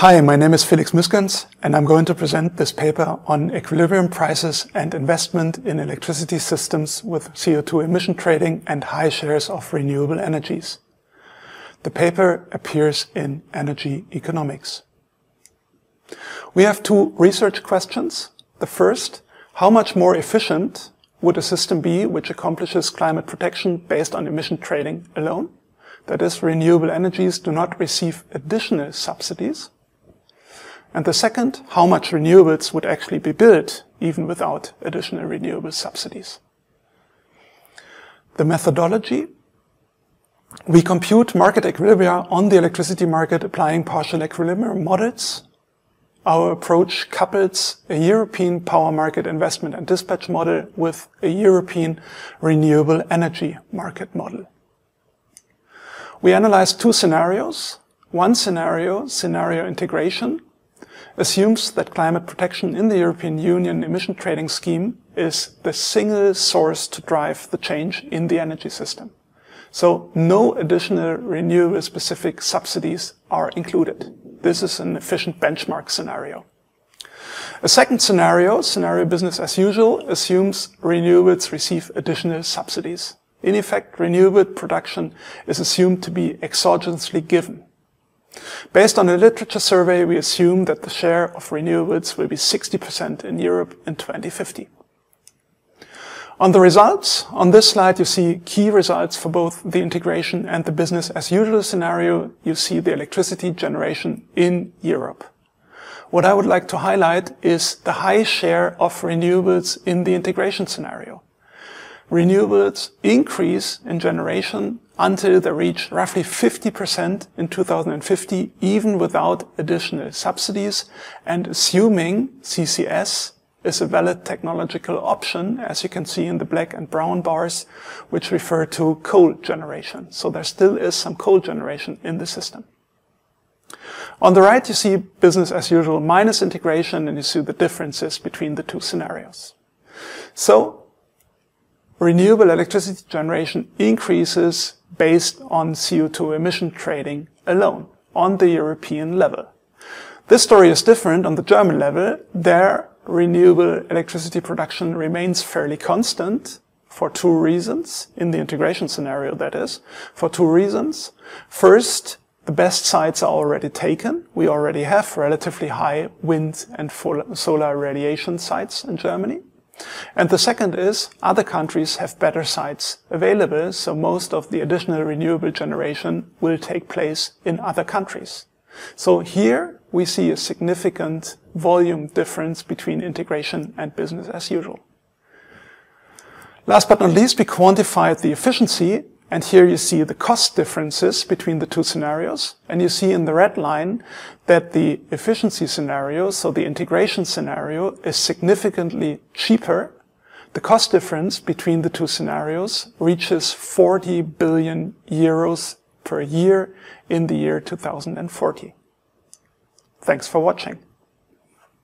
Hi, my name is Felix Müsgens, and I'm going to present this paper on equilibrium prices and investment in electricity systems with CO2 emission trading and high shares of renewable energies. The paper appears in Energy Economics. We have two research questions. The first, how much more efficient would a system be which accomplishes climate protection based on emission trading alone? That is, renewable energies do not receive additional subsidies. And the second, how much renewables would actually be built even without additional renewable subsidies. The methodology. We compute market equilibria on the electricity market applying partial equilibrium models. Our approach couples a European power market investment and dispatch model with a European renewable energy market model. We analyzed two scenarios. One scenario, scenario integration, assumes that climate protection in the European Union emission trading scheme is the single source to drive the change in the energy system. So no additional renewable-specific subsidies are included. This is an efficient benchmark scenario. A second scenario, scenario business as usual, assumes renewables receive additional subsidies. In effect, renewable production is assumed to be exogenously given. Based on a literature survey, we assume that the share of renewables will be 60% in Europe in 2050. On the results, on this slide you see key results for both the integration and the business as usual scenario. You see the electricity generation in Europe. What I would like to highlight is the high share of renewables in the integration scenario. Renewables increase in generation until they reach roughly 50% in 2050, even without additional subsidies, and assuming CCS is a valid technological option, as you can see in the black and brown bars, which refer to coal generation. So there still is some coal generation in the system. On the right, you see business as usual minus integration, and you see the differences between the two scenarios. So renewable electricity generation increases based on CO2 emission trading alone on the European level. This story is different on the German level. There, renewable electricity production remains fairly constant for two reasons, in the integration scenario that is, for two reasons. First, the best sites are already taken. We already have relatively high wind and solar radiation sites in Germany. And the second is, other countries have better sites available, so most of the additional renewable generation will take place in other countries. So here we see a significant volume difference between integration and business as usual. Last but not least, we quantified the efficiency, and here you see the cost differences between the two scenarios, and you see in the red line that the efficiency scenario, so the integration scenario, is significantly cheaper. The cost difference between the two scenarios reaches 40 billion euros per year in the year 2040. Thanks for watching.